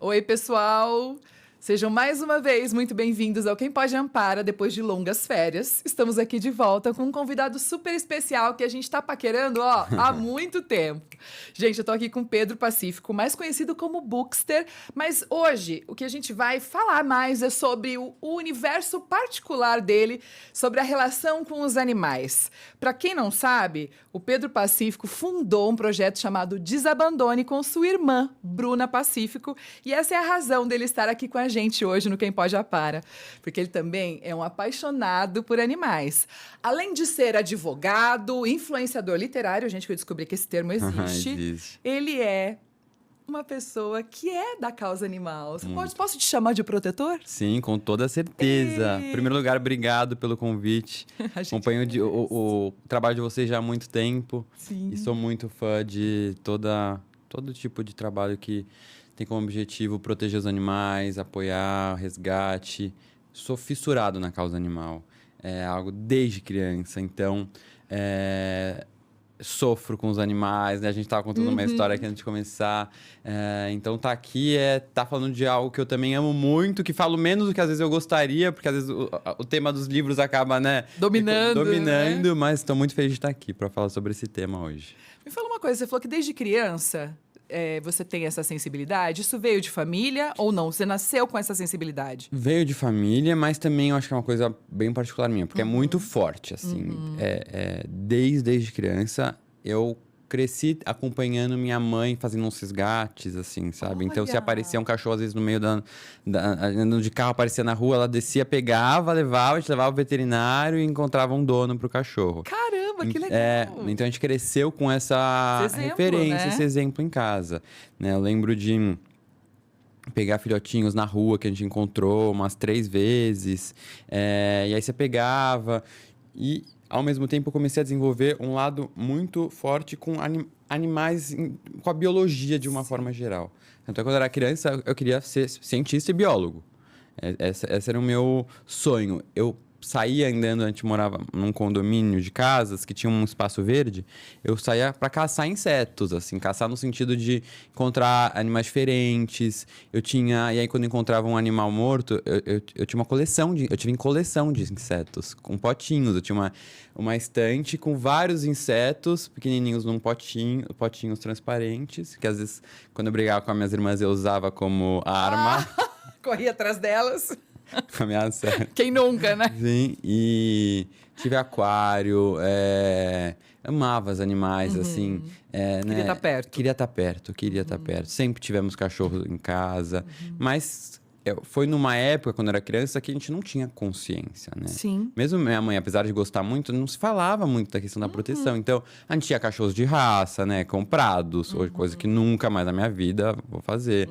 Oi, pessoal! Sejam mais uma vez muito bem-vindos ao Quem Pode Ampara depois de longas férias. Estamos aqui de volta com um convidado super especial que a gente tá paquerando, há muito tempo. Gente, eu tô aqui com o Pedro Pacífico, mais conhecido como Bookster, mas hoje o que a gente vai falar mais é sobre o universo particular dele, sobre a relação com os animais. Para quem não sabe, o Pedro Pacífico fundou um projeto chamado Desabandone com sua irmã, Bruna Pacífico, e essa é a razão dele estar aqui com a gente hoje no Quem Pode Apara, porque ele também é um apaixonado por animais. Além de ser advogado, influenciador literário, gente, que eu descobri que esse termo existe, ele é uma pessoa que é da causa animal. Posso te chamar de protetor? Sim, com toda certeza. Em primeiro lugar, obrigado pelo convite. Acompanho o trabalho de vocês já há muito tempo. Sim. E sou muito fã de todo tipo de trabalho que tem como objetivo proteger os animais, apoiar, resgate. Sou fissurado na causa animal. É algo desde criança, então sofro com os animais, né? A gente tava contando uma história aqui antes de começar. Então tá aqui, tá falando de algo que eu também amo muito, que falo menos do que às vezes eu gostaria, porque às vezes o tema dos livros acaba, né? Dominando, né? Mas estou muito feliz de estar aqui para falar sobre esse tema hoje. Me fala uma coisa, você falou que desde criança você tem essa sensibilidade. Isso veio de família ou não? Você nasceu com essa sensibilidade? Veio de família, mas também eu acho que é uma coisa bem particular minha, porque é muito forte, assim. Desde criança, eu cresci acompanhando minha mãe fazendo uns resgates, assim, sabe? Olha! Então, se aparecia um cachorro, às vezes, no meio andando de carro, aparecia na rua, ela descia, pegava, levava, a gente levava ao veterinário e encontrava um dono pro cachorro. Caramba, que legal! Então a gente cresceu com essa Esse exemplo, referência, né? esse exemplo em casa. Né? Eu lembro de pegar filhotinhos na rua que a gente encontrou umas 3 vezes. E aí você pegava. E, ao mesmo tempo, eu comecei a desenvolver um lado muito forte com animais, com a biologia de uma forma geral. Então, quando eu era criança, eu queria ser cientista e biólogo. Esse era o meu sonho. Eu saía andando, a gente morava num condomínio de casas que tinha um espaço verde, eu saía para caçar insetos, assim, caçar no sentido de encontrar animais diferentes. E aí quando eu encontrava um animal morto, eu tinha eu tive coleção de insetos, com potinhos. Eu tinha uma estante com vários insetos pequenininhos num potinhos transparentes, que às vezes, quando eu brigava com as minhas irmãs, eu usava como arma. Corria atrás delas. Ameaça. Quem nunca, né? Sim, e tive aquário, amava os animais, assim. Queria estar perto. Queria estar perto. Sempre tivemos cachorro em casa, mas foi numa época, quando eu era criança, que a gente não tinha consciência, né? Sim. Mesmo minha mãe, apesar de gostar muito, não se falava muito da questão da proteção. Então, a gente tinha cachorros de raça, né? Comprados, coisa que nunca mais na minha vida vou fazer.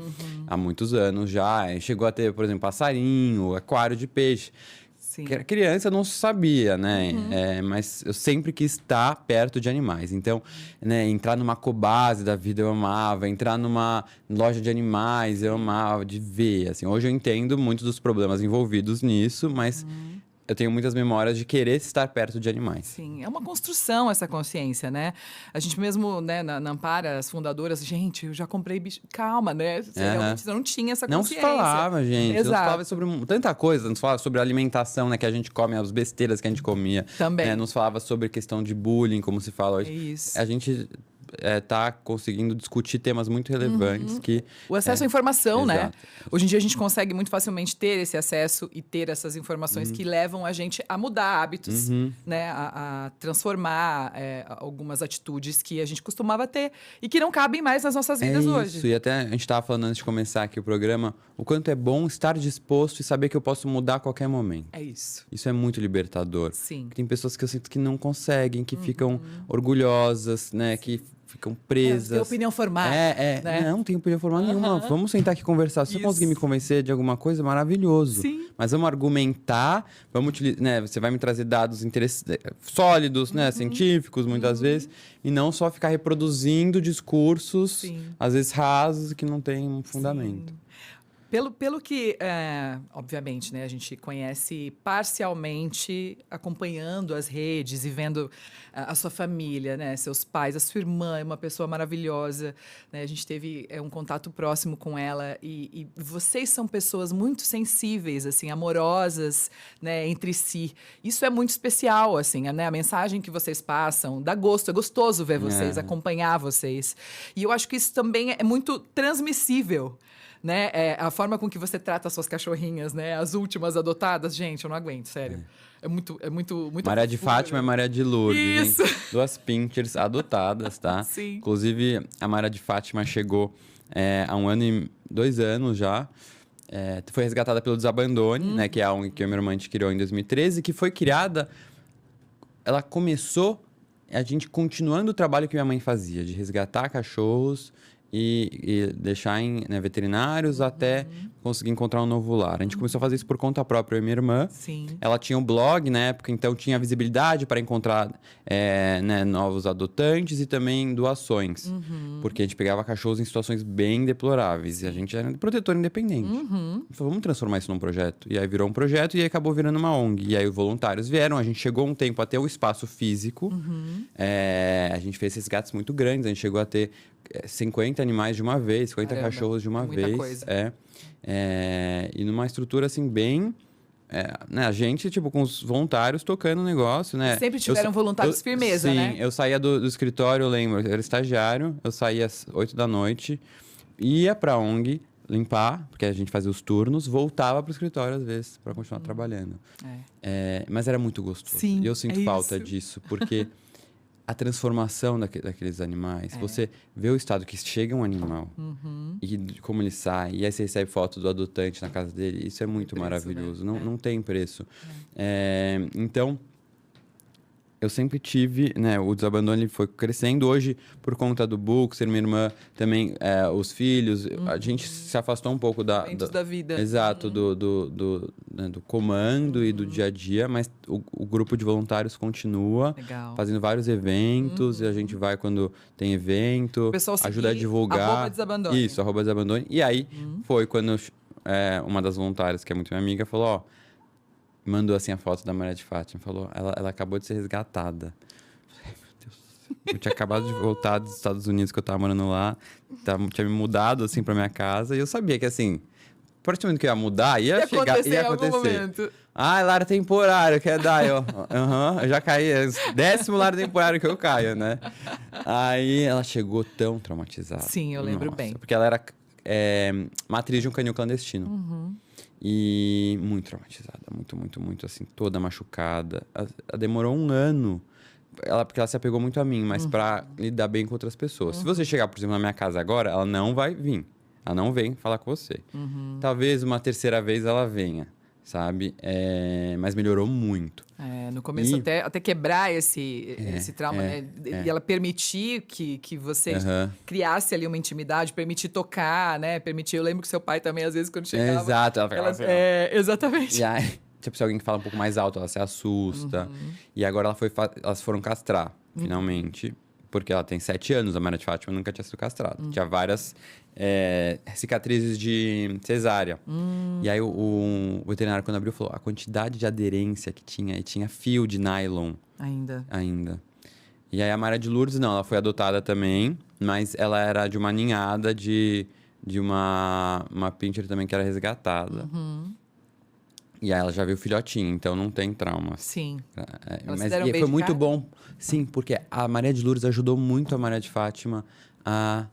Há muitos anos já. Chegou a ter, por exemplo, passarinho, aquário de peixe. Sim. Que era criança, não sabia, né? Mas eu sempre quis estar perto de animais. Então, né, entrar numa cobase da vida eu amava, entrar numa loja de animais eu amava de ver, assim. Hoje eu entendo muitos dos problemas envolvidos nisso, mas eu tenho muitas memórias de querer estar perto de animais. Sim, é uma construção essa consciência, né? A gente mesmo, né, na Ampara, as fundadoras, gente, eu já comprei bicho. Calma, né? Realmente não tinha essa Não consciência. se falava, gente. Exato. Não se falava sobre tanta coisa. Não se falava sobre alimentação, né? Que a gente come, as besteiras que a gente comia. Também. Né? Não se falava sobre questão de bullying, como se fala hoje. É isso. A gente tá conseguindo discutir temas muito relevantes que... O acesso à informação, né? Exato. Hoje em dia a gente consegue muito facilmente ter esse acesso e ter essas informações que levam a gente a mudar hábitos, né? A transformar algumas atitudes que a gente costumava ter e que não cabem mais nas nossas vidas hoje. Isso, e até a gente estava falando antes de começar aqui o programa, o quanto é bom estar disposto e saber que eu posso mudar a qualquer momento. É isso. Isso é muito libertador. Sim. Tem pessoas que eu sinto que não conseguem, que ficam orgulhosas, né? Que ficam presas. Tem opinião formada. Né? Não tem opinião formada nenhuma. Vamos sentar aqui e conversar. Se você conseguir me convencer de alguma coisa, maravilhoso. Sim. Mas vamos argumentar, vamos utilizar, né? Você vai me trazer dados sólidos, né? Científicos, muitas vezes, e não só ficar reproduzindo discursos, às vezes rasos, que não têm um fundamento. Sim. Pelo que, obviamente, né, a gente conhece parcialmente, acompanhando as redes e vendo a sua família, né, seus pais, a sua irmã é uma pessoa maravilhosa, né, a gente teve um contato próximo com ela e vocês são pessoas muito sensíveis, assim, amorosas, né, entre si. Isso é muito especial, assim, né, a mensagem que vocês passam, dá gosto, é gostoso ver vocês, acompanhar vocês. E eu acho que isso também é muito transmissível, né? A forma com que você trata as suas cachorrinhas, né? As últimas adotadas, gente, eu não aguento, sério. Muito Maria de Fátima e Maria de Lourdes, Isso. gente. 2 pinchers adotadas, tá? Sim. Inclusive, a Maria de Fátima chegou há 1 ano e 2 anos já. Foi resgatada pelo Desabandone, né? Que é a ONG que a minha irmã criou em 2013, que foi criada... Ela começou a gente continuando o trabalho que minha mãe fazia, de resgatar cachorros e deixar em veterinários até conseguir encontrar um novo lar. A gente começou a fazer isso por conta própria, eu e minha irmã. Sim. Ela tinha um blog na época, então tinha visibilidade para encontrar novos adotantes e também doações. Porque a gente pegava cachorros em situações bem deploráveis. E a gente era protetor independente. Falou, vamos transformar isso num projeto. E aí virou um projeto e aí acabou virando uma ONG. E aí os voluntários vieram, a gente chegou um tempo a ter o espaço físico. A gente fez esses gatos muito grandes, a gente chegou a ter 50 animais de uma vez, 50 Caramba, cachorros de uma muita vez. coisa. E numa estrutura assim bem... né, a gente, tipo, com os voluntários tocando o negócio, né? Sempre tiveram voluntários firmeza, sim, né? Sim, eu saía do escritório, eu lembro, eu era estagiário, eu saía às 8 da noite, ia pra ONG limpar, porque a gente fazia os turnos, voltava pro escritório às vezes pra continuar trabalhando. Mas era muito gostoso. Sim, e eu sinto é falta isso. disso, porque a transformação daqueles animais, você vê o estado que chega um animal e como ele sai, e aí você recebe foto do adotante na casa dele, isso é muito maravilhoso, né? não tem preço. Então, eu sempre tive, né, o Desabandone ele foi crescendo. Hoje, por conta do Bookster, minha irmã também, os filhos, a gente se afastou um pouco Momentos da vida. Exato, do comando e do dia a dia, mas o grupo de voluntários continua Legal. fazendo vários eventos, e a gente vai quando tem evento, O pessoal ajuda a seguir divulgar. @Desabandone. Isso, @Desabandone. E aí, foi quando uma das voluntárias, que é muito minha amiga, falou, ó, mandou assim a foto da Maria de Fátima, falou, ela acabou de ser resgatada. Ai, meu Deus do céu. Eu tinha acabado de voltar dos Estados Unidos, que eu tava morando lá, tinha me mudado assim pra minha casa, e eu sabia que assim, a partir do momento que eu ia mudar, ia acontecer ia em algum acontecer. momento. Ah, lar temporário, quer dar, eu já caí, é o 10º lar temporário que eu caio, né? Aí ela chegou tão traumatizada. Sim, eu lembro Nossa, bem. porque ela era matriz de um canil clandestino. E muito traumatizada, muito, assim, toda machucada. Ela demorou 1 ano, porque ela se apegou muito a mim, mas pra lidar bem com outras pessoas. Se você chegar, por exemplo, na minha casa agora, ela não vai vir. Ela não vem falar com você. Talvez uma 3ª vez ela venha, sabe? Mas melhorou muito. No começo, até quebrar esse trauma, né? E ela permitir que você criasse ali uma intimidade, permitir tocar, né? Permitir. Eu lembro que seu pai também, às vezes, quando chegava... Exato. Ela ficava assim, exatamente. E aí, tipo, se alguém fala um pouco mais alto, ela se assusta. E agora elas foram castrar, finalmente. Porque ela tem 7 anos, a Maria de Fátima nunca tinha sido castrada. Tinha várias cicatrizes de cesárea. E aí o veterinário, quando abriu, falou a quantidade de aderência que tinha. E tinha fio de nylon. Ainda. E aí a Maria de Lourdes, não, ela foi adotada também. Mas ela era de uma ninhada de uma pincher também que era resgatada. E aí ela já viu filhotinho, então não tem trauma. Sim. Mas foi muito bom. Sim, porque a Maria de Lourdes ajudou muito a Maria de Fátima a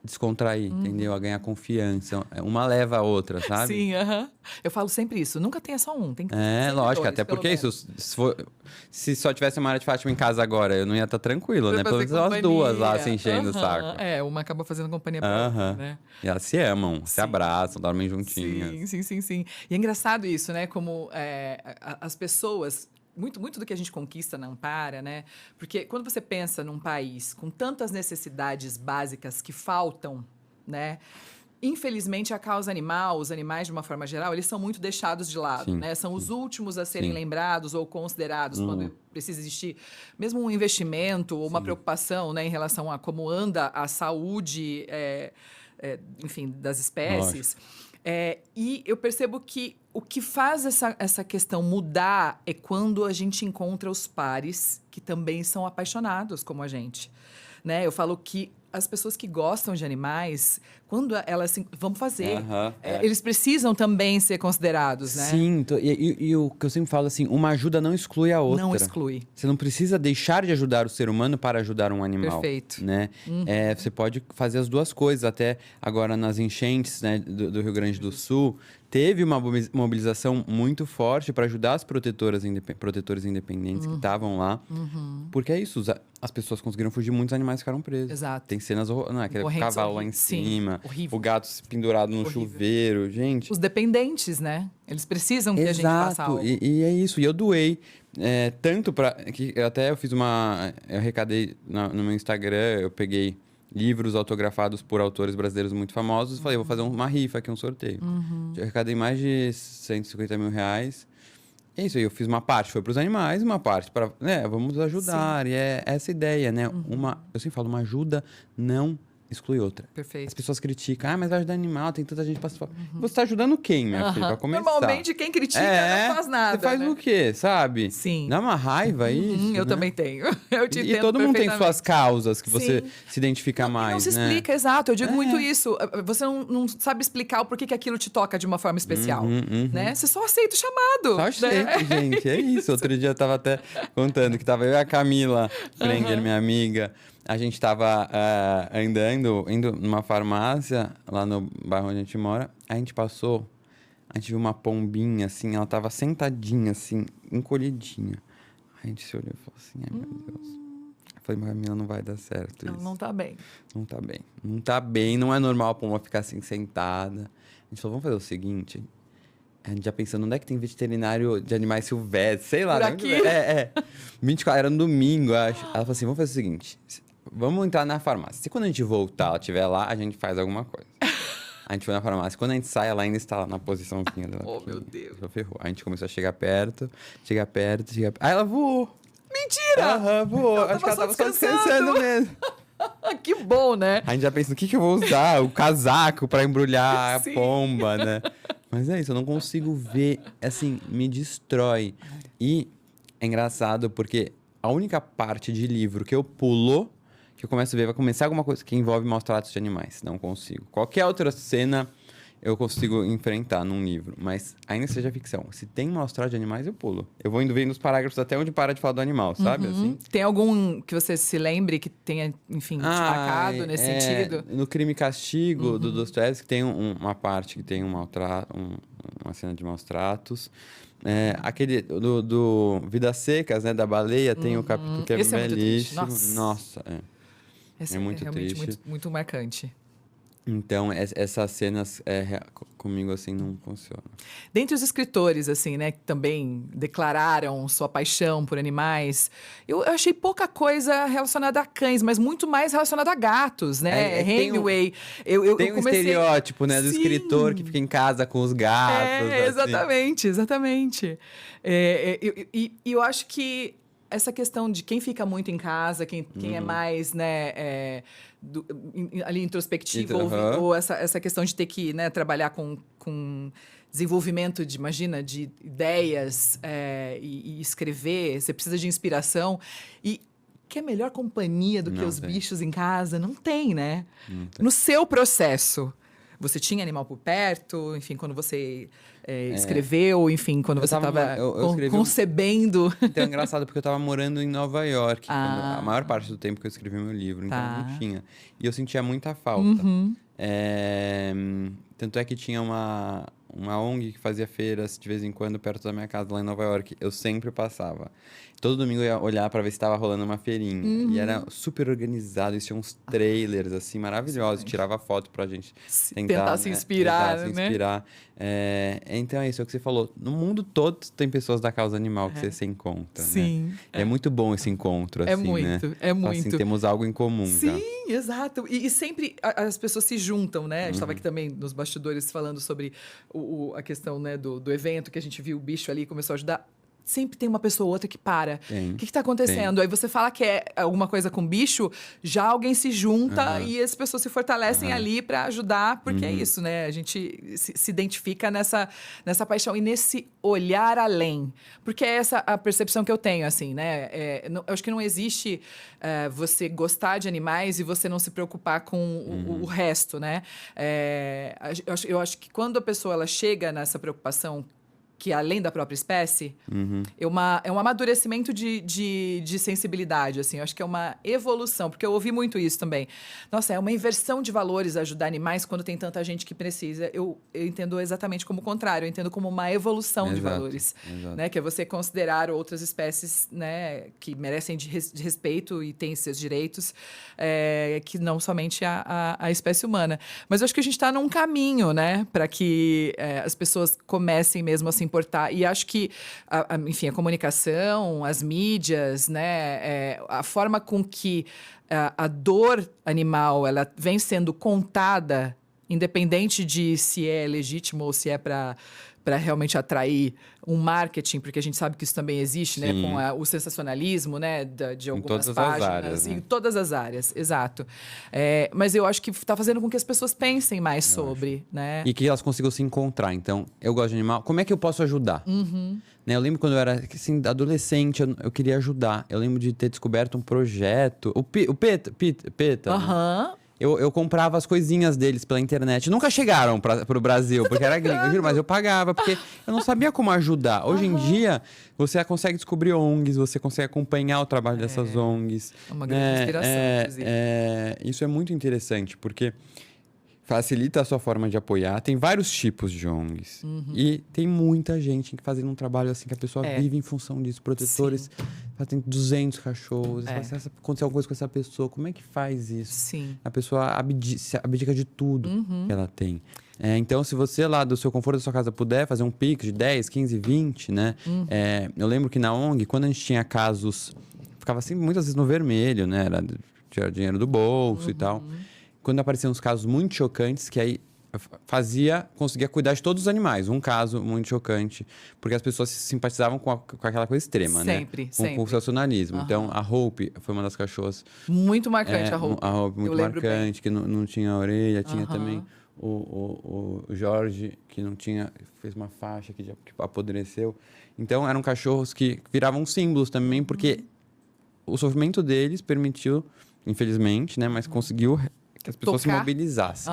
descontrair, entendeu? A ganhar confiança. Uma leva a outra, sabe? Sim, eu falo sempre isso. Nunca tenha só um. Tem que lógico. dois, Até pelo porque menos. se só tivesse a Maria de Fátima em casa agora, eu não ia estar tranquilo, Pra né? Pelo fazer menos as duas lá se enchendo o saco. Uma acaba fazendo companhia pra outra, né? E elas se amam, se abraçam, dormem juntinhas. Sim. E é engraçado isso, né? Como as pessoas... Muito do que a gente conquista na Ampara, né? Porque quando você pensa num país com tantas necessidades básicas que faltam, né? infelizmente, a causa animal, os animais, de uma forma geral, eles são muito deixados de lado, Sim, né? São os últimos a serem sim. lembrados ou considerados quando precisa existir mesmo um investimento ou uma preocupação, né, em relação a como anda a saúde, enfim, das espécies. E eu percebo que o que faz essa questão mudar é quando a gente encontra os pares que também são apaixonados como a gente, né? Eu falo que as pessoas que gostam de animais, quando elas vão fazer, eles precisam também ser considerados, né? Sim, e o que eu sempre falo assim, uma ajuda não exclui a outra. Não exclui. Você não precisa deixar de ajudar o ser humano para ajudar um animal. Perfeito. Né? Você pode fazer as duas coisas. Até agora nas enchentes, né, do Rio Grande do Sul, teve uma mobilização muito forte para ajudar as protetores independentes que estavam lá. Porque é isso, as pessoas conseguiram fugir, muitos animais ficaram presos. Exato. Tem cenas aquele Correntes cavalo lá em horríveis. Sim, cima, horrível. o gato pendurado no Horrível. chuveiro, gente. Os dependentes, né? Eles precisam que a gente faça algo. E é isso. E eu doei tanto para que até eu fiz eu arrecadei no meu Instagram, eu peguei livros autografados por autores brasileiros muito famosos e falei, vou fazer uma rifa aqui, um sorteio. Eu arrecadei mais de 150 mil reais. É isso aí, eu fiz uma parte, foi para os animais, uma parte para, vamos ajudar. Sim. E é essa ideia, né? Eu sempre falo, uma ajuda não exclui outra. Perfeito. As pessoas criticam, mas vai ajudar animal, tem tanta gente passando. Você está ajudando quem, minha filha, para começar? Normalmente, quem critica não faz nada. Você faz né? o quê, sabe? Sim. Dá uma raiva isso, Eu né? também tenho. Eu te E entendo todo mundo tem perfeitamente. suas causas que você Sim. se identifica mais, Não se né? explica, exato. Eu digo muito isso. Você não sabe explicar o porquê que aquilo te toca de uma forma especial, né? Você só aceita o chamado. Só né? aceito, gente. É isso. Outro dia eu tava até contando que tava eu e a Camila Prenger, minha amiga. A gente tava indo numa farmácia lá no bairro onde a gente mora. A gente viu uma pombinha, assim, ela tava sentadinha, assim, encolhidinha. A gente se olhou e falou assim, ai meu Deus. Eu falei, Camila, não vai dar certo isso. Não tá bem. Não tá bem. Não tá bem, não é normal a pomba ficar assim sentada. A gente falou, vamos fazer o seguinte. A gente já pensando, onde é que tem veterinário de animais silvestres? Sei lá. Por né? aqui? 24, era no domingo, acho. Ela falou assim, vamos fazer o seguinte. Vamos entrar na farmácia. Se quando a gente voltar, ela estiver lá, a gente faz alguma coisa. A gente foi na farmácia. Quando a gente sai, ela ainda está lá na posiçãozinha dela. Oh, meu Deus. Ferrou. A gente começou a chegar perto. Aí ela voou. Mentira! Voou. Ela Acho que ela tava tava só só descansando mesmo. Que bom, né? A gente já pensa, no que eu vou usar? O casaco pra embrulhar Sim. a pomba, né? Mas é isso, eu não consigo ver, assim, me destrói. E é engraçado porque a única parte de livro que eu pulo, que eu começo a ver, vai começar alguma coisa que envolve maus tratos de animais. Não consigo. Qualquer outra cena eu consigo enfrentar num livro, mas ainda que seja ficção. Se tem maus tratos de animais, eu pulo. Eu vou indo vendo os parágrafos até onde para de falar do animal, sabe? Assim. Tem algum que você se lembre que tenha, enfim, te marcado nesse sentido? No Crime e Castigo, do Dostoiévski, tem uma parte que tem uma cena de maus tratos. Aquele do Vidas Secas, né, da baleia, tem o capítulo que é Esse é muito triste. belíssimo. Nossa, Esse é muito realmente triste. muito marcante. Então, essas cenas comigo, assim, não funcionam. Dentre os escritores, assim, né, que também declararam sua paixão por animais, eu achei pouca coisa relacionada a cães, mas muito mais relacionada a gatos, né? Hemingway. Tem um estereótipo, né, do Sim. escritor que fica em casa com os gatos. Exatamente, exatamente. E eu acho que essa questão de quem fica muito em casa, quem é mais, né, ali introspectivo, ou essa questão de ter que, né, trabalhar com desenvolvimento de ideias e escrever, você precisa de inspiração. E que é melhor companhia do que os bichos em casa? Não tem, né? No seu processo, você tinha animal por perto? Enfim, quando você escreveu, enfim, quando você estava concebendo. Então é engraçado, porque eu estava morando em Nova York. A maior parte do tempo que eu escrevi meu livro, então não tinha. E eu sentia muita falta. Tanto é que tinha uma ONG que fazia feiras de vez em quando perto da minha casa lá em Nova York. Eu sempre passava. Todo domingo eu ia olhar pra ver se tava rolando uma feirinha. E era super organizado, eles tinham uns trailers, assim, maravilhosos. Tirava foto pra gente Tentar se inspirar, se né? inspirar. Então é isso, é o que você falou. No mundo todo tem pessoas da causa animal que você se encontra, né? Sim. E é muito bom esse encontro, assim, É muito, né? é muito. Assim, temos algo em comum já. Sim, exato. E sempre as pessoas se juntam, né? A gente estava aqui também nos bastidores falando sobre a questão, né, do evento, que a gente viu o bicho ali, começou a ajudar. Sempre tem uma pessoa ou outra que para. Tem, O que está acontecendo? Aí você fala que é alguma coisa com bicho, já alguém se junta e as pessoas se fortalecem ali para ajudar, porque é isso, né? A gente se identifica nessa paixão e nesse olhar além. Porque é essa a percepção que eu tenho, assim, né? Eu acho que não existe você gostar de animais e você não se preocupar com o resto, né? Eu acho que quando a pessoa ela chega nessa preocupação que além da própria espécie, é um amadurecimento de sensibilidade, assim. Eu acho que é uma evolução, porque eu ouvi muito isso também. Nossa, é uma inversão de valores ajudar animais quando tem tanta gente que precisa. Eu entendo exatamente como o contrário, eu entendo como uma evolução de valores. Né? Que é você considerar outras espécies, né, que merecem de respeito e têm seus direitos, que não somente a espécie humana. Mas eu acho que a gente está num caminho, né, para que as pessoas comecem mesmo a se importar. E acho que, enfim, a comunicação, as mídias, né, a forma com que a dor animal ela vem sendo contada, independente de se é legítimo ou se é para realmente atrair um marketing, porque a gente sabe que isso também existe, né? Com o sensacionalismo, né? De algumas páginas. Áreas, né? Em todas as áreas, exato. Mas eu acho que está fazendo com que as pessoas pensem mais sobre, né? E que elas consigam se encontrar. Então, eu gosto de animal. Como é que eu posso ajudar? Né, eu lembro quando eu era assim, adolescente, eu queria ajudar. Eu lembro de ter descoberto um projeto. O PETA. Aham. Eu comprava as coisinhas deles pela internet. Nunca chegaram pro Brasil, porque era gringo, juro, mas eu pagava, porque eu não sabia como ajudar. Hoje em dia, você consegue descobrir ONGs, você consegue acompanhar o trabalho dessas ONGs. É uma grande inspiração, inclusive. Isso é muito interessante, porque facilita a sua forma de apoiar. Tem vários tipos de ONGs. E tem muita gente fazendo um trabalho assim, que a pessoa vive em função disso. Protetores, tem 200 cachorros. Se acontecer alguma coisa com essa pessoa, como é que faz isso? Sim. A pessoa abdica de tudo que ela tem. Então, se você lá do seu conforto da sua casa puder fazer um Pix de 10, 15, 20, né? Eu lembro que na ONG, quando a gente tinha casos... Ficava assim, muitas vezes no vermelho, né? Tinha dinheiro do bolso e tal. Quando apareciam uns casos muito chocantes, que aí conseguia cuidar de todos os animais. Um caso muito chocante, porque as pessoas se simpatizavam com aquela coisa extrema, sempre, né? Sempre. Com o sensacionalismo. Então, a Hope foi uma das cachorras... Muito marcante a Hope. A Hope muito marcante, que não tinha orelha. Tinha também o Jorge, que não tinha... Fez uma faixa que apodreceu. Então, eram cachorros que viravam símbolos também, porque o sofrimento deles permitiu, infelizmente, né? Mas conseguiu... que as pessoas se mobilizassem.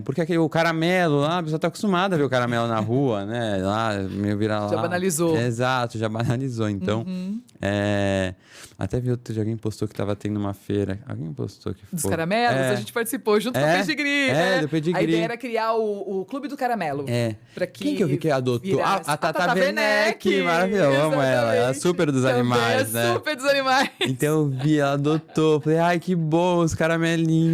Porque o caramelo lá, a pessoa tá acostumada a ver o caramelo na rua, né? Lá, meio virar lá. Já banalizou. Exato, já banalizou. Então, até vi outro dia, alguém postou que tava tendo uma feira. Alguém postou que foi. Dos caramelos, a gente participou junto com o Pedigree. Do Pedigree. A ideia era criar o Clube do Caramelo. Quem que eu vi que adotou? A Tata Werneck, maravilhosa. Eu amo ela. Ela é super dos animais, né? Super dos animais. Então eu vi, ela adotou. Falei, ai, que bom, os caramelinhos.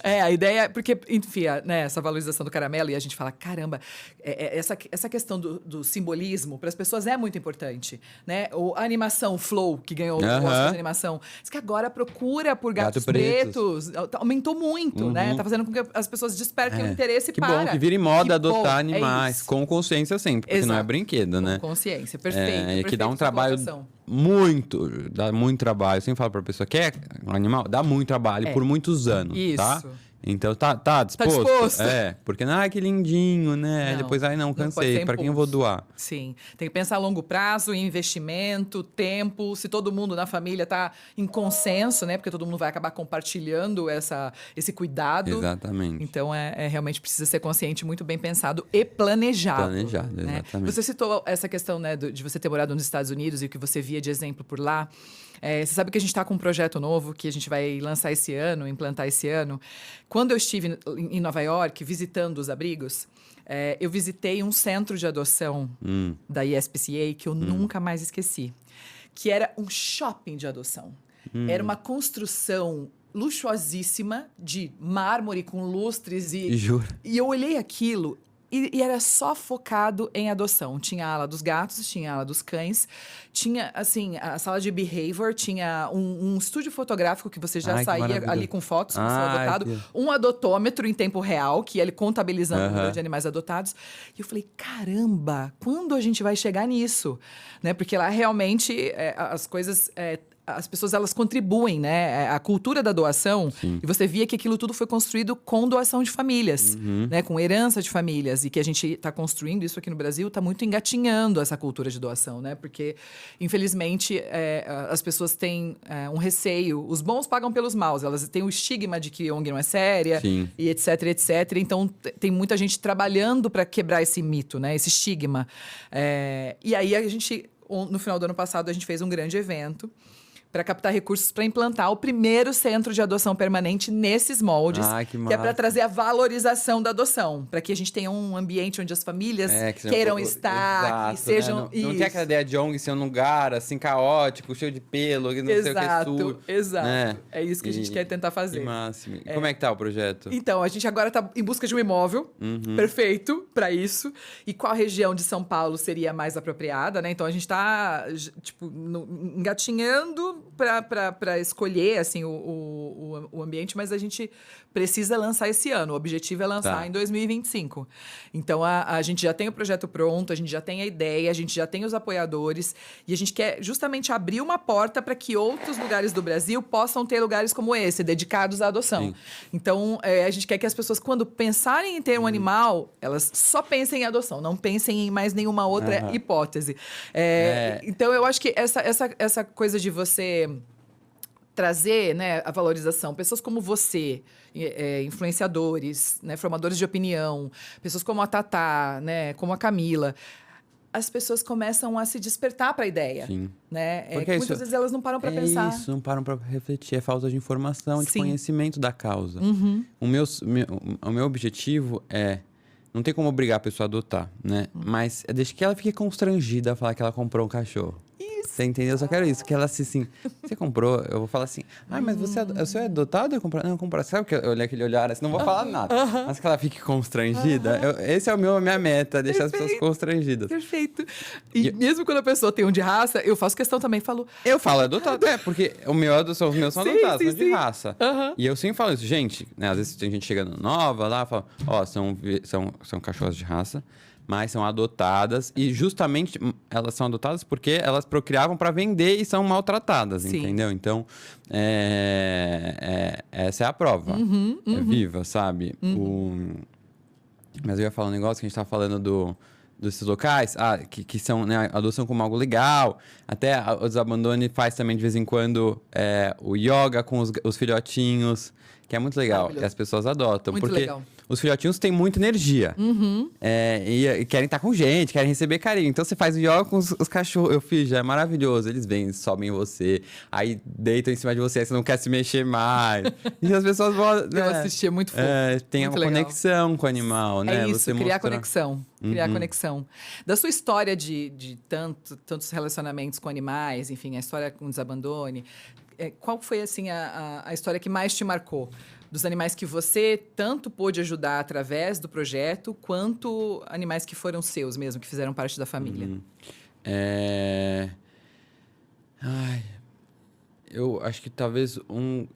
A ideia é... Porque, enfim, né, essa valorização do caramelo, e a gente fala, caramba, essa questão do simbolismo, para as pessoas é muito importante, né? A animação Flow, que ganhou o Oscar de animação, diz que agora a procura por gatos pretos aumentou muito, né? Tá fazendo com que as pessoas despertem o interesse que bom, que vire moda adotar animais, com consciência sempre, porque não é brinquedo, né? Com consciência, perfeito. E que dá um trabalho... Dá muito trabalho. Eu sempre falo pra pessoa, quer um animal? Dá muito trabalho por muitos anos, tá? Então, tá disposto? Tá disposto? Porque, que lindinho, né? Depois, não, cansei. Pra quem eu vou doar? Sim. Tem que pensar a longo prazo, em investimento, tempo. Se todo mundo na família tá em consenso, né? Porque todo mundo vai acabar compartilhando esse cuidado. Exatamente. Então, realmente precisa ser consciente, muito bem pensado e planejado. Planejado, né? exatamente. Você citou essa questão, né, de você ter morado nos Estados Unidos e o que você via de exemplo por lá. Você sabe que a gente está com um projeto novo que a gente vai lançar esse ano, implantar esse ano, Quando eu estive em Nova York, visitando os abrigos, eu visitei um centro de adoção da ESPCA que eu nunca mais esqueci. Que era um shopping de adoção. Era uma construção luxuosíssima de mármore com lustres Juro. e eu olhei aquilo e era só focado em adoção. Tinha a ala dos gatos, tinha a ala dos cães, tinha, assim, a sala de behavior, tinha um estúdio fotográfico que você já Ai, que saía maravilha. ali com fotos do seu Ai, adotado, que- um adotômetro em tempo real, que ia ele contabilizando o número Aham. de animais adotados. E eu falei, caramba, quando a gente vai chegar nisso? Né? Porque lá realmente as coisas... as pessoas, elas contribuem, né? A cultura da doação, e você via que aquilo tudo foi construído com doação de famílias, né? Com herança de famílias. E que a gente está construindo isso aqui no Brasil, está muito engatinhando essa cultura de doação, né? Porque, infelizmente, as pessoas têm um receio. Os bons pagam pelos maus. Elas têm o estigma de que ONG não é séria, Sim. e etc, etc. Então, tem muita gente trabalhando para quebrar esse mito, né? Esse estigma. E aí, no final do ano passado, a gente fez um grande evento para captar recursos para implantar o primeiro centro de adoção permanente nesses moldes, Ai, que que é para massa. trazer a valorização da adoção, para que a gente tenha um ambiente onde as famílias queiram estar, que sejam... Né? Não tem aquela ideia de ONG ser um lugar, assim, caótico, cheio de pelo, que não sei o que, sujo. Exato. Né? É isso que a gente quer tentar fazer. Que máximo. E como é que tá o projeto? Então, a gente agora está em busca de um imóvel perfeito para isso. E qual região de São Paulo seria mais apropriada, né? Então, a gente está, tipo, engatinhando para escolher, assim, o ambiente, mas a gente precisa lançar esse ano. O objetivo é lançar em 2025. Então, a gente já tem o projeto pronto, a gente já tem a ideia, a gente já tem os apoiadores. E a gente quer justamente abrir uma porta para que outros lugares do Brasil possam ter lugares como esse, dedicados à adoção. Sim. Então, a gente quer que as pessoas, quando pensarem em ter um animal, elas só pensem em adoção, não pensem em mais nenhuma outra hipótese. Então, eu acho que essa coisa de você trazer, né, a valorização, pessoas como você, influenciadores, né, formadores de opinião, pessoas como a Tatá, né, como a Camila, as pessoas começam a se despertar para a ideia. Sim. Né? Porque isso- muitas vezes elas não param para pensar. Isso, não param pra refletir. É falta de informação, de Sim. conhecimento da causa. O meu objetivo é... Não tem como obrigar a pessoa a adotar, né? Mas é deixar que ela fique constrangida a falar que ela comprou um cachorro. Isso. Você entendeu? Eu só quero isso. Que ela se assim... Você comprou? Eu vou falar assim... Ah, mas você é adotado? Eu comprei? Não, eu comprei. Sabe que eu olhei aquele olhar assim? Não vou falar nada. Mas que ela fique constrangida. Esse é a minha meta. Deixar as pessoas constrangidas. Perfeito. E mesmo quando a pessoa tem um de raça, eu faço questão também, falo... Eu falo adotado, porque os meus são Sim, adotados, sim, são de sim. raça. Aham. E eu sempre falo isso, gente, né? Às vezes tem gente chegando nova lá, fala, ó, são cachorros de raça, mas são adotadas. E justamente elas são adotadas porque elas procriavam para vender e são maltratadas, Sim. entendeu? Então, essa é a prova. É viva, sabe? Mas eu ia falar um negócio que a gente tava falando desses locais, que são, né, adoção como algo legal. Até o Desabandone faz também de vez em quando o yoga com os filhotinhos, que é muito legal. Maravilhoso. E as pessoas adotam. Muito porque legal. os filhotinhos têm muita energia. E querem estar com gente, querem receber carinho. Então você faz o yoga com os cachorros. Eu fiz, já é maravilhoso. Eles vêm, sobem em você, aí deitam em cima de você, aí você não quer se mexer mais. E as pessoas vão. Eu assisti, é muito fofo. Tem Muito uma legal. conexão com o animal, né? É isso, Você criar mostrar- conexão. Criar conexão. Da sua história de tantos relacionamentos com animais, enfim, a história com o Desabandone, qual foi, assim, a história que mais te marcou? Dos animais que você tanto pôde ajudar através do projeto, quanto animais que foram seus mesmo, que fizeram parte da família? Eu acho que talvez o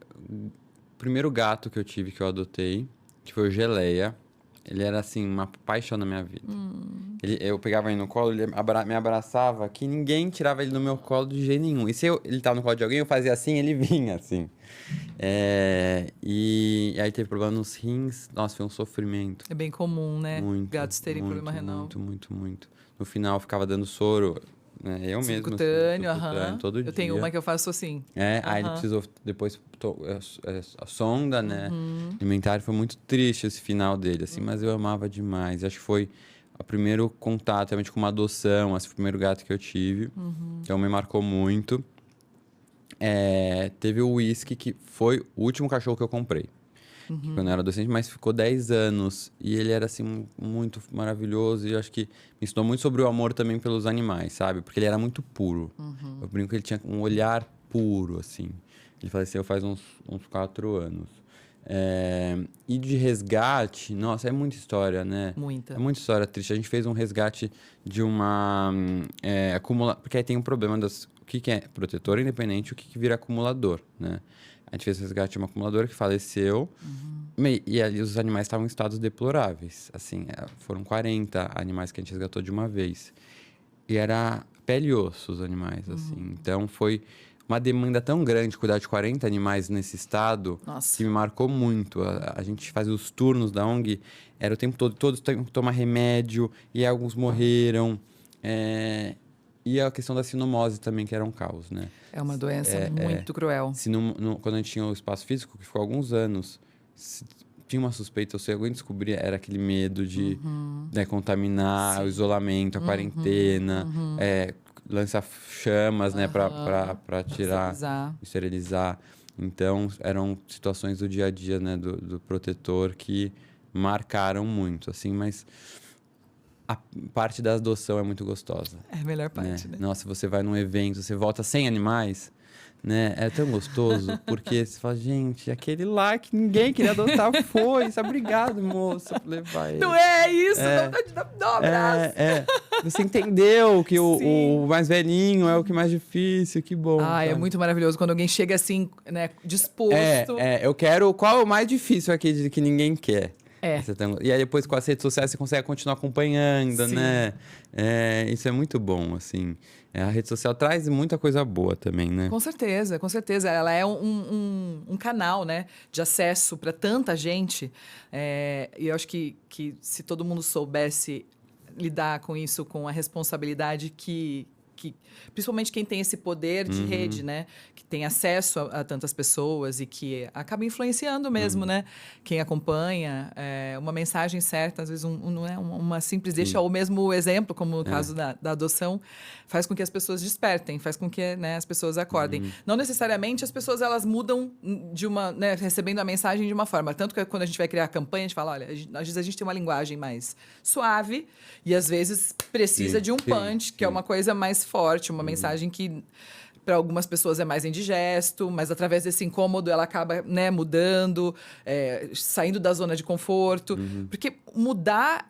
primeiro gato que eu tive, que eu adotei, que foi o Geleia. Ele era, assim, uma paixão na minha vida. Eu pegava ele no colo, ele me abraçava, que ninguém tirava ele do meu colo de jeito nenhum. E se ele tava no colo de alguém, eu fazia assim, ele vinha, assim. E aí teve problema nos rins. Nossa, foi um sofrimento. É bem comum, né? Muito, Gatos terem muito, problema renal. muito. No final, ficava dando soro. Né? Eu mesmo. Subcutâneo, subcutâneo, todo dia. Eu tenho uma que eu faço assim. Aí ele precisou depois a sonda, né? Alimentar. Foi muito triste esse final dele, assim, mas eu amava demais. Acho que foi o primeiro contato realmente com uma adoção, esse primeiro gato que eu tive. Então me marcou muito. Teve o Whisky, que foi o último cachorro que eu comprei. que quando eu era adolescente, mas ficou 10 anos. E ele era, assim, muito maravilhoso. E eu acho que me ensinou muito sobre o amor também pelos animais, sabe? Porque ele era muito puro. Eu brinco que ele tinha um olhar puro, assim. Ele faleceu faz uns 4 anos. E de resgate, nossa, é muita história, né? Muita. É muita história triste. A gente fez um resgate de uma porque aí tem um problema o que é protetor independente e o que vira acumulador, né? A gente fez o resgate de uma acumuladora que faleceu e ali os animais estavam em estados deploráveis. Assim, foram 40 animais que a gente resgatou de uma vez. E era pele e osso os animais, assim. Então foi uma demanda tão grande cuidar de 40 animais nesse estado. Nossa. Que me marcou muito. A gente fazia os turnos da ONG, era o tempo todo, todos tinham que tomar remédio, e alguns morreram. E a questão da sinomose também, que era um caos, né? É uma doença muito cruel. Quando a gente tinha o espaço físico, que ficou alguns anos, tinha uma suspeita, ou se alguém descobria, era aquele medo de contaminar, o isolamento, a quarentena, lançar chamas, né, para tirar, esterilizar. Então, eram situações do dia a dia, né, do protetor que marcaram muito, assim, mas a parte da adoção é muito gostosa. É a melhor parte, né? Nossa, você vai num evento, você volta sem animais, né? É tão gostoso, porque você fala, gente, aquele lá que ninguém queria adotar foi. Obrigado, moça, por levar ele. Não é isso, dá um abraço. Você entendeu que o mais velhinho é o que mais difícil, que bom. Ah, é muito maravilhoso quando alguém chega assim, né, disposto. Eu quero qual é o mais difícil aqui de que ninguém quer. É. E aí depois com as redes sociais você consegue continuar acompanhando, Sim. né? Isso é muito bom, assim. A rede social traz muita coisa boa também, né? Com certeza, com certeza. Ela é um canal, né, de acesso para tanta gente. E eu acho que se todo mundo soubesse lidar com isso, com a responsabilidade que principalmente quem tem esse poder de rede, né? Que tem acesso a tantas pessoas e que acaba influenciando mesmo, né? Quem acompanha, uma mensagem certa, às vezes uma simples deixa, ou mesmo o exemplo, como no caso da adoção, faz com que as pessoas despertem, faz com que, né, as pessoas acordem. Não necessariamente as pessoas elas mudam né, recebendo a mensagem de uma forma. Tanto que quando a gente vai criar a campanha, a gente fala, olha, às vezes a gente tem uma linguagem mais suave e às vezes precisa de um punch, que é uma coisa mais forte, uma mensagem que para algumas pessoas é mais indigesto, mas através desse incômodo ela acaba, né, mudando, saindo da zona de conforto. Porque mudar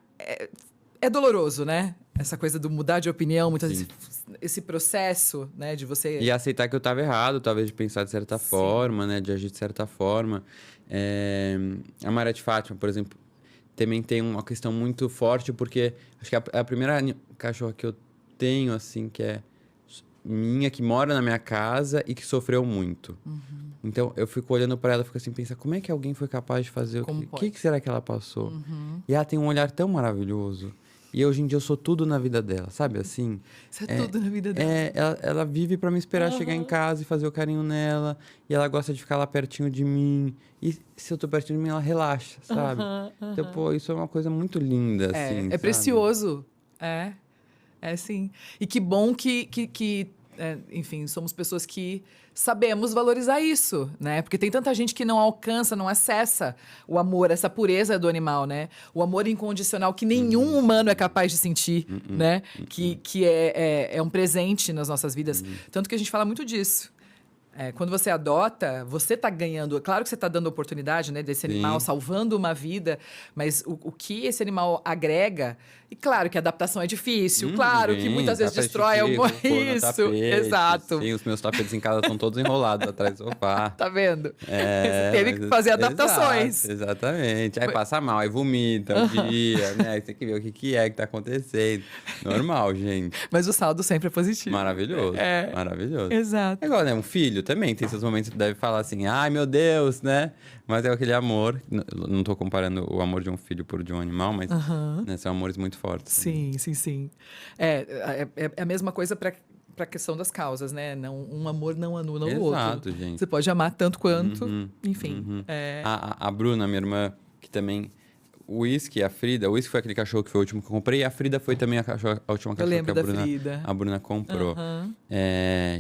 é doloroso, né? Essa coisa do mudar de opinião, muitas vezes esse processo, né, de você... E aceitar que eu estava errado, talvez de pensar de certa forma, né, de agir de certa forma. A Maria de Fátima, por exemplo, também tem uma questão muito forte, porque acho que é a primeira cachorra que eu tenho, assim, que é minha, que mora na minha casa e que sofreu muito. Então, eu fico olhando para ela e fico assim, pensa, como é que alguém foi capaz de fazer o que será que ela passou? E ela tem um olhar tão maravilhoso. E hoje em dia eu sou tudo na vida dela, sabe assim? Isso é tudo na vida dela. Ela vive para me esperar chegar em casa e fazer o carinho nela. E ela gosta de ficar lá pertinho de mim. E se eu tô pertinho de mim, ela relaxa, sabe? Então, pô, isso é uma coisa muito linda, assim, É precioso. É sim. E que bom que enfim, somos pessoas que sabemos valorizar isso, né? Porque tem tanta gente que não alcança, não acessa o amor, essa pureza do animal, né? O amor incondicional que nenhum humano é capaz de sentir, né? Que é um presente nas nossas vidas. Tanto que a gente fala muito disso. Quando você adota, você está ganhando. Claro que você está dando oportunidade, né, desse animal, salvando uma vida, mas o que esse animal agrega. E claro que a adaptação é difícil, claro que muitas vezes destrói alguma. Isso, tapete, exato. Sim, os meus tapetes em casa estão todos enrolados atrás do sofá. Tá vendo? Você teve que fazer adaptações. Exatamente. Aí passa mal, aí vomita um dia, né? Aí tem que ver o que é que tá acontecendo. Normal, gente. Mas o saldo sempre é positivo. Maravilhoso. Maravilhoso. Exato. É igual, né? Um filho também tem seus momentos que deve falar assim, ai meu Deus, né? Mas é aquele amor, não tô comparando o amor de um filho por de um animal, mas né, são amores muito fortes. Sim, sim, sim. É a mesma coisa para a questão das causas, né? Não, um amor não anula o outro. Exato, gente. Você pode amar tanto quanto, enfim. A Bruna, minha irmã, que também... O Whisky, a Frida... O Whisky foi aquele cachorro que foi o último que eu comprei. E a Frida foi também a última cachorra que a Bruna comprou.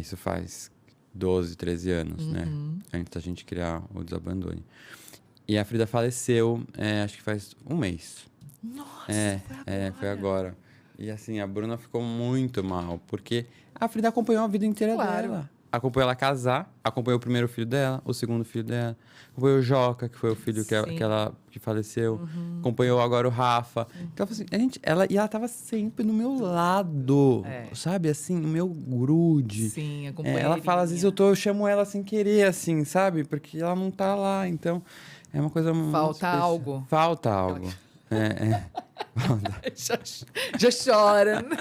Isso faz 12, 13 anos, né? Antes da gente criar o Desabandone. E a Frida faleceu, acho que faz um mês. Nossa, Foi agora. E assim, a Bruna ficou muito mal, porque a Frida acompanhou a vida inteira dela. Acompanhou ela casar, acompanhou o primeiro filho dela, o segundo filho dela, acompanhou o Joca, que foi o filho que faleceu, acompanhou agora o Rafa. Então, assim, ela tava sempre no meu lado, sabe? Assim, no meu grude. Sim, acompanhei. Ela fala, às vezes eu chamo ela sem querer, assim, sabe? Porque ela não tá lá, então é uma coisa muito Falta especial. algo. Falta algo. Já chora, né?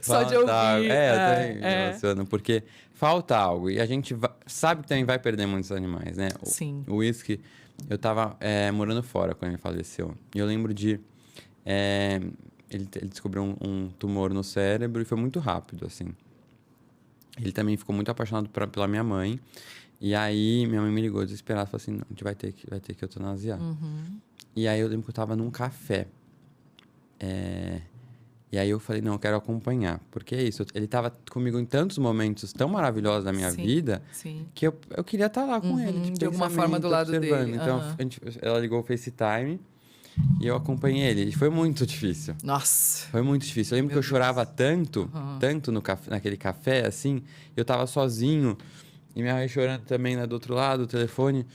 Só de ouvir. Eu também me emociono, porque falta algo. E a gente sabe que também vai perder muitos animais, né? Sim. O Whisky, eu tava morando fora quando ele faleceu. E eu lembro de... ele descobriu um tumor no cérebro e foi muito rápido, assim. Ele também ficou muito apaixonado pela minha mãe. E aí, minha mãe me ligou desesperada. Falou assim, não, a gente vai ter que eutanasiar. E aí, eu lembro que eu tava num café. E aí, eu falei, não, eu quero acompanhar. Porque é isso, ele tava comigo em tantos momentos tão maravilhosos da minha vida... que eu queria estar lá com ele. Tipo, de alguma forma do lado dele. Então, ela ligou o FaceTime e eu acompanhei ele. E foi muito difícil. Nossa! Foi muito difícil. Eu lembro que eu chorava tanto naquele café, assim. Eu tava sozinho. E minha mãe chorando também, né, do outro lado, do telefone.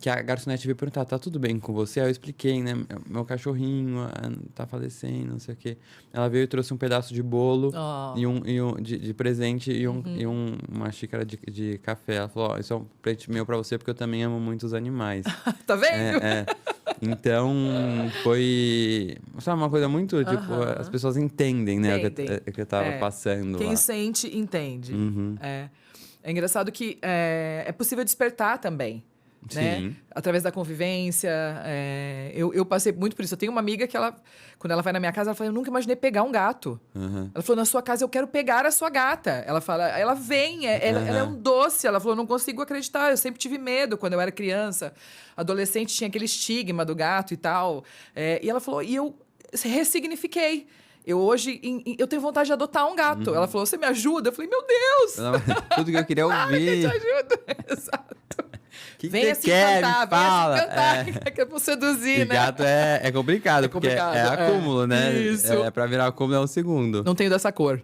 Que a garçonete veio perguntar, tá tudo bem com você? Aí eu expliquei, né? Meu cachorrinho tá falecendo, não sei o quê. Ela veio e trouxe um pedaço de bolo de presente e uma xícara de café. Ela falou, isso é um presente meu pra você, porque eu também amo muito os animais. Tá vendo? Então, foi... Sabe, uma coisa muito, tipo, as pessoas entendem, né? O que eu tava passando Quem lá. sente, entende. É engraçado que é possível despertar também. Né? Sim. Através da convivência. Eu passei muito por isso. Eu tenho uma amiga que quando ela vai na minha casa, ela fala, eu nunca imaginei pegar um gato. Ela falou, na sua casa eu quero pegar a sua gata. Ela fala, ela vem, ela é um doce. Ela falou, eu não consigo acreditar, eu sempre tive medo quando eu era criança. Adolescente tinha aquele estigma do gato e tal. E ela falou, e eu ressignifiquei. Hoje eu tenho vontade de adotar um gato. Ela falou, você me ajuda? Eu falei, meu Deus! Tudo que eu queria ouvir. Eu te ajudo. Exato. Vem assim cantar, fala. Vem assim cantar, que é pra seduzir, e né? gato é complicado, porque é acúmulo, né? Isso. Pra virar acúmulo é um segundo. Não tenho dessa cor.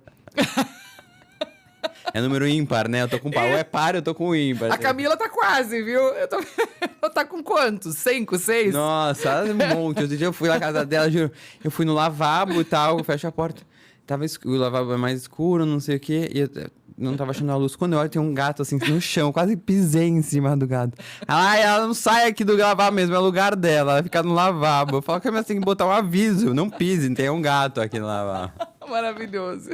É número ímpar, né? Eu tô com par. Ou é par, eu tô com ímpar. A Camila tá quase, viu? Ela tá com quantos? 5, 6? Nossa, um monte. Outro dia eu fui na casa dela, juro. Eu fui no lavabo e tal, fecho a porta. Tava o lavabo é mais escuro, não sei o quê. E eu não tava achando a luz. Quando eu olho, tem um gato assim no chão. Quase pisei em cima do gato. Ela não sai aqui do lavabo mesmo, é o lugar dela. Ela fica no lavabo. Eu falo que você tem que botar um aviso. Não pise, tem um gato aqui no lavabo. Maravilhoso.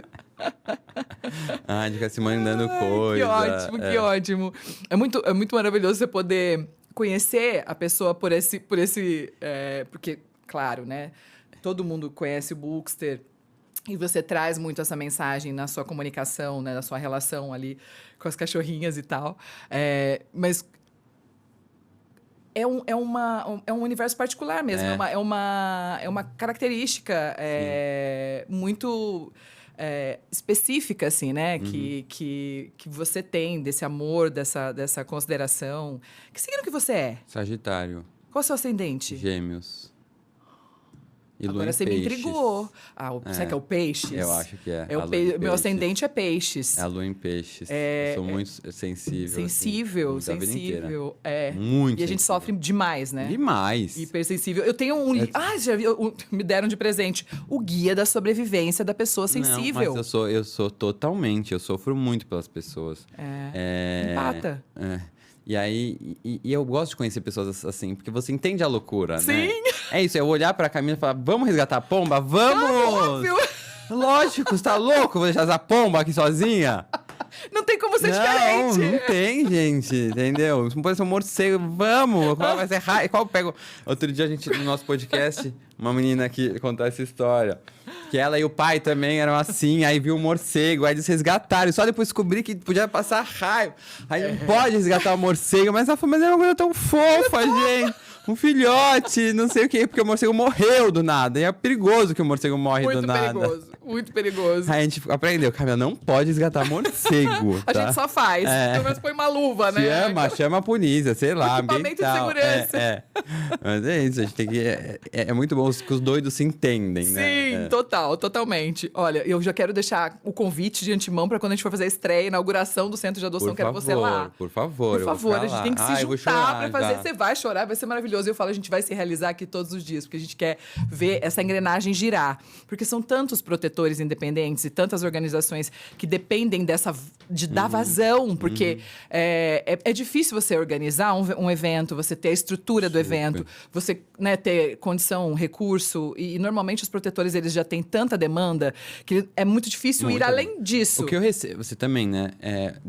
A gente fica se mandando coisa. Que ótimo. É muito maravilhoso você poder conhecer a pessoa por esse porque, claro, né? Todo mundo conhece o Bookster. E você traz muito essa mensagem na sua comunicação, né? Na sua relação ali com as cachorrinhas e tal. Mas é um universo particular mesmo. É uma característica muito específica, assim, né? Que você tem desse amor, dessa consideração. Que signo que você é? Sagitário. Qual é o seu ascendente? Gêmeos. E agora você me intrigou. Será que é o peixes? Eu acho que é. Meu ascendente é peixes. É a lua em peixes. Eu sou muito sensível. Sensível. Muito. E a gente sofre demais, né? Demais. Hipersensível. Eu tenho um... já viu? Me deram de presente. O Guia da Sobrevivência da Pessoa Sensível. Não, mas eu sou totalmente. Eu sofro muito pelas pessoas. Empata. E aí, eu gosto de conhecer pessoas assim, porque você entende a loucura, Sim. né? É isso, eu olhar pra Camila e falar, vamos resgatar a pomba? Vamos! Óbvio! Lógico, você tá louco? Vou deixar essa pomba aqui sozinha? Não tem como ser diferente. Não tem, gente, entendeu? Não pode ser um morcego, vamos! Qual vai ser raio? Qual pego? Outro dia, no nosso podcast, uma menina aqui contou essa história. Que ela e o pai também eram assim, aí viu um morcego, aí eles resgataram. E só depois descobri que podia passar raio. Aí não pode resgatar o morcego, mas ela falou, mas é uma coisa tão fofa, gente. Um filhote, não sei o quê, porque o morcego morreu do nada. E é perigoso que o morcego morre do nada. Muito perigoso. Muito perigoso. Aí a gente aprendeu, Camila, não pode resgatar morcego, A tá? gente só faz. Pelo menos põe uma luva, né? Chama a polícia, sei lá, Equipamento de ambiental. segurança. Mas é isso, a gente tem que... É muito bom que os doidos se entendem, né? Sim, totalmente. Olha, eu já quero deixar o convite de antemão para quando a gente for fazer a estreia, a inauguração do Centro de Adoção, quero você lá. Por favor, Por favor, a gente tem que se eu vou juntar chorar pra fazer. já. Você vai chorar, vai ser maravilhoso. Eu falo, a gente vai se realizar aqui todos os dias, porque a gente quer ver essa engrenagem girar. Porque são tantos protetores independentes e tantas organizações que dependem de dar vazão, porque é difícil você organizar um evento, você ter a estrutura do evento, você, né, ter condição, recurso, e normalmente os protetores eles já têm tanta demanda que é muito difícil ir além disso. O que eu recebo, você também, né?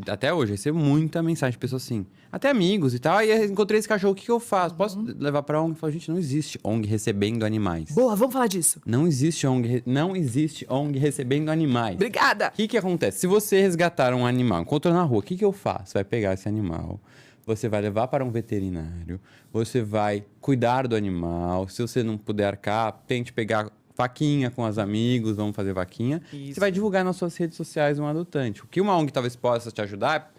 Até hoje, eu recebo muita mensagem de pessoas assim, até amigos e tal. Aí eu encontrei esse cachorro, o que eu faço? Posso levar pra ONG? Eu falo, gente, não existe ONG recebendo animais. Boa, vamos falar disso. Não existe ONG recebendo animais. Obrigada! O que acontece? Se você resgatar um animal, encontrou na rua, o que eu faço? Você vai pegar esse animal, você vai levar para um veterinário, você vai cuidar do animal. Se você não puder arcar, tente pegar vaquinha com os amigos, vamos fazer vaquinha. Isso. Você vai divulgar nas suas redes sociais um adotante. O que uma ONG talvez possa te ajudar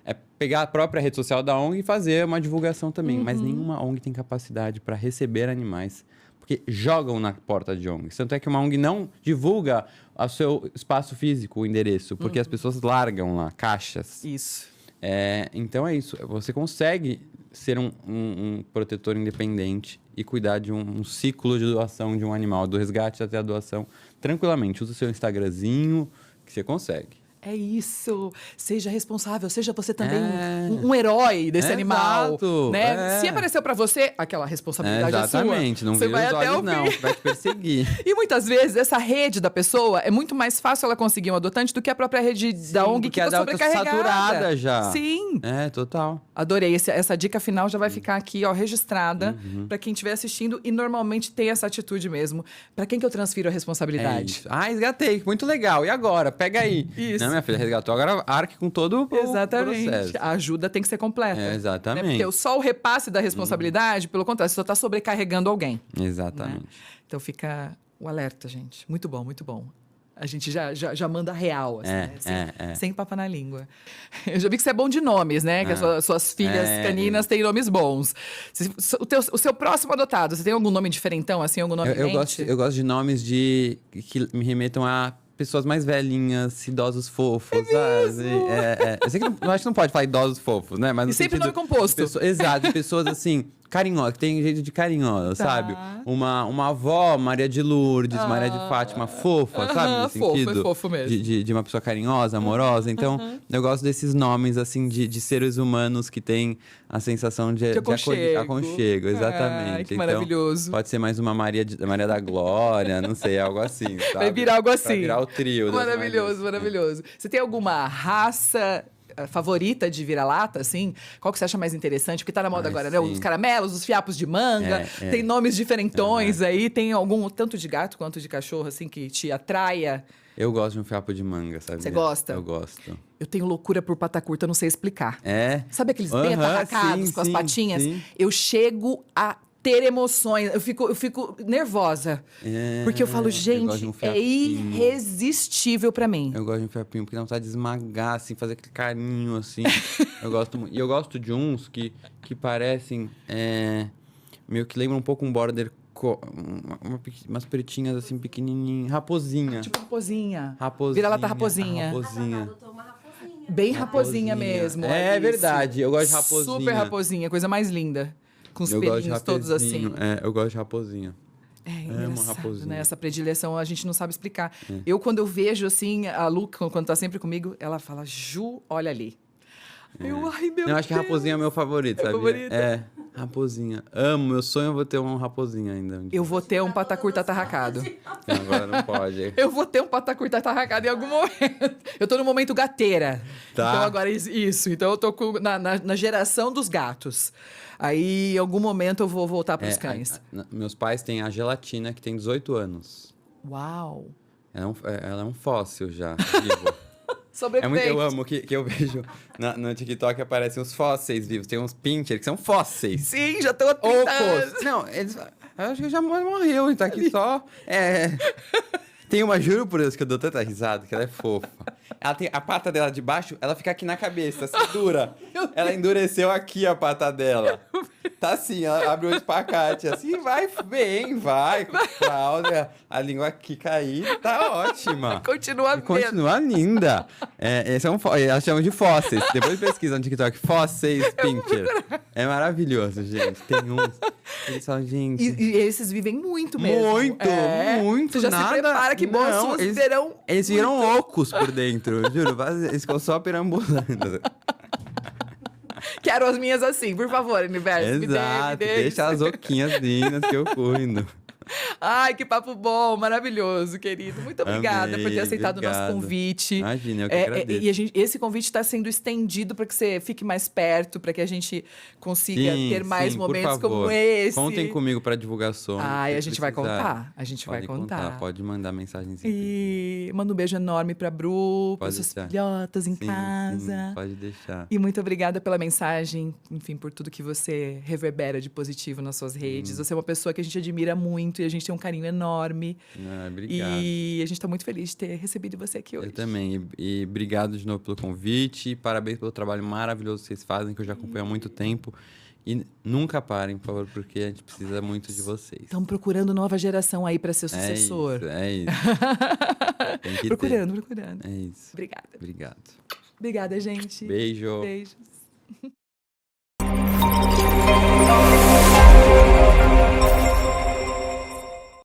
é pegar a própria rede social da ONG e fazer uma divulgação também. Mas nenhuma ONG tem capacidade para receber animais, porque jogam na porta de ONG. Tanto é que uma ONG não divulga o seu espaço físico, o endereço, porque as pessoas largam lá caixas. Isso. Então é isso. Você consegue ser um protetor independente e cuidar de um ciclo de doação de um animal, do resgate até a doação, tranquilamente. Usa o seu Instagramzinho, que você consegue. É isso. Seja responsável, seja você também um herói desse animal. Exato. Né? Se apareceu pra você, aquela responsabilidade é sua. Exatamente. Não você vira vai os até olhos, o não. fim. Vai te perseguir. E muitas vezes essa rede da pessoa é muito mais fácil ela conseguir um adotante do que a própria rede da ONG que a tá da outra sobrecarregada. saturada já. Sim. Total. Adorei. Essa dica final já vai ficar aqui, ó, registrada pra quem estiver assistindo e normalmente tem essa atitude mesmo. Pra quem que eu transfiro a responsabilidade? Resgatei. Muito legal. E agora? Pega aí. Isso. Não, minha filha resgatou. Agora arque com todo o Exatamente. processo. A ajuda tem que ser completa. Exatamente. Né? Porque só o repasse da responsabilidade, pelo contrário, você só está sobrecarregando alguém. Exatamente. Né? Então fica o alerta, gente. Muito bom, muito bom. A gente já manda real, assim, né? Sem papa na língua. Eu já vi que você é bom de nomes, né? Que as suas filhas caninas têm nomes bons. O seu próximo adotado, você tem algum nome diferentão, assim? Algum nome eu gosto de nomes que me remetam a pessoas mais velhinhas, idosos fofos. Eu sei que eu acho que não pode falar idosos fofos, né? Mas no E sempre sentido, nome composto. Exato, pessoas assim, carinhosas, que tem jeito de carinhosa, sabe? Uma avó, Maria de Lourdes, Maria de Fátima, fofa, sabe? No sentido fofo mesmo. de uma pessoa carinhosa, amorosa. Então, eu gosto desses nomes, assim, de seres humanos que têm a sensação de aconchego. Exatamente. Ai, que então, maravilhoso. pode ser mais uma Maria da Glória, não sei, algo assim, sabe? Vai virar algo assim. Vai virar o trio. Maravilhoso, maravilhoso. Você tem alguma raça favorita de vira-lata, assim? Qual que você acha mais interessante? Porque tá na moda agora, né? Os caramelos, os fiapos de manga. Tem nomes diferentões aí. Tem algum, tanto de gato quanto de cachorro, assim, que te atraia? Eu gosto de um fiapo de manga, sabe? Você gosta? Eu gosto. Eu tenho loucura por pata curta, não sei explicar. Sabe aqueles bem Aham, atarracados com as patinhas? sim. Eu chego a ter emoções. Eu fico nervosa. Porque eu falo, gosto gente, de um é fiapinho. irresistível pra mim. Eu gosto de um fiapinho, porque dá vontade de esmagar, assim, fazer aquele carinho, assim. Eu gosto muito. E eu gosto de uns que parecem... meio que lembram um pouco um border... umas pretinhas, assim, pequenininhas. Raposinha. Tipo raposinha. Raposinha. Vira-lata raposinha. Raposinha. Bem raposinha mesmo. É Alice. verdade, eu gosto de raposinha. Super raposinha, coisa mais linda. Com os Eu gosto de pelinhos todos assim. rapezinho. Eu gosto de raposinha. Engraçado, raposinha. né? Essa predileção a gente não sabe explicar. Eu, quando eu vejo, assim, a Lu, quando tá sempre comigo, ela fala, Ju, olha ali. Eu, ai, meu Deus. Eu acho que raposinha é meu favorito, sabia? favorito? Raposinha. Amo, meu sonho é vou ter um raposinha ainda. Eu vou ter um patacurta atarracado. Não, agora não pode. Eu vou ter um patacurta atarracado em algum momento. Eu tô no momento gateira. Tá. Então, agora, isso. Então, eu tô na geração dos gatos. Aí, em algum momento, eu vou voltar pros cães. Meus pais têm a Gelatina, que tem 18 anos. Uau. Ela é um fóssil já, vivo. Eu amo que eu vejo no TikTok aparecem os fósseis vivos. Tem uns pincher que são fósseis. Sim, já estão há 30 anos. Não, eu acho que já morreu, tá aqui só. Tem uma, juro por Deus, que eu dou tanta risada, que ela é fofa. Ela tem a pata dela de baixo, ela fica aqui na cabeça, assim, dura. Ela endureceu aqui a pata dela. Tá assim, ela abre o espacate, assim, vai bem, vai, com Cláudia. A língua aqui cair, tá ótima. Continua vendo. Continua linda. Esse é elas chamam de fósseis. Depois pesquisa no TikTok, fósseis pincher. É maravilhoso, gente. Tem uns... Eles falam, gente... E esses vivem muito mesmo. Muito. Você já nada. se prepara que Não, bolsos verão... Eles viram loucos por dentro, juro. Eles ficam só perambulando. Quero as minhas assim, por favor, universo. Exato, me dê. deixa as oquinhas lindas que eu cuido. Ai, que papo bom, maravilhoso, querido. Muito obrigada Amei, por ter aceitado o nosso obrigado. convite. Imagina, eu que agradeço. E esse convite está sendo estendido para que você fique mais perto, para que a gente consiga ter mais momentos por favor. como esse. Contem comigo para divulgação. Ai, a gente vai contar. A gente vai contar. Pode mandar mensagem sempre. E manda um beijo enorme pra Bru, para suas deixar. filhotas em Sim, casa. pode deixar. E muito obrigada pela mensagem, enfim, por tudo que você reverbera de positivo nas suas redes. Você é uma pessoa que a gente admira muito e a gente tem um carinho enorme. Obrigado. E a gente tá muito feliz de ter recebido você aqui hoje. Eu também. E obrigado de novo pelo convite. Parabéns pelo trabalho maravilhoso que vocês fazem, que eu já acompanho há muito tempo. E nunca parem, por favor, porque a gente precisa muito de vocês. Estão procurando nova geração aí para ser sucessor. É isso. Tem que procurando. É isso. Obrigada. Obrigado. Obrigada, gente. Beijo. Beijos.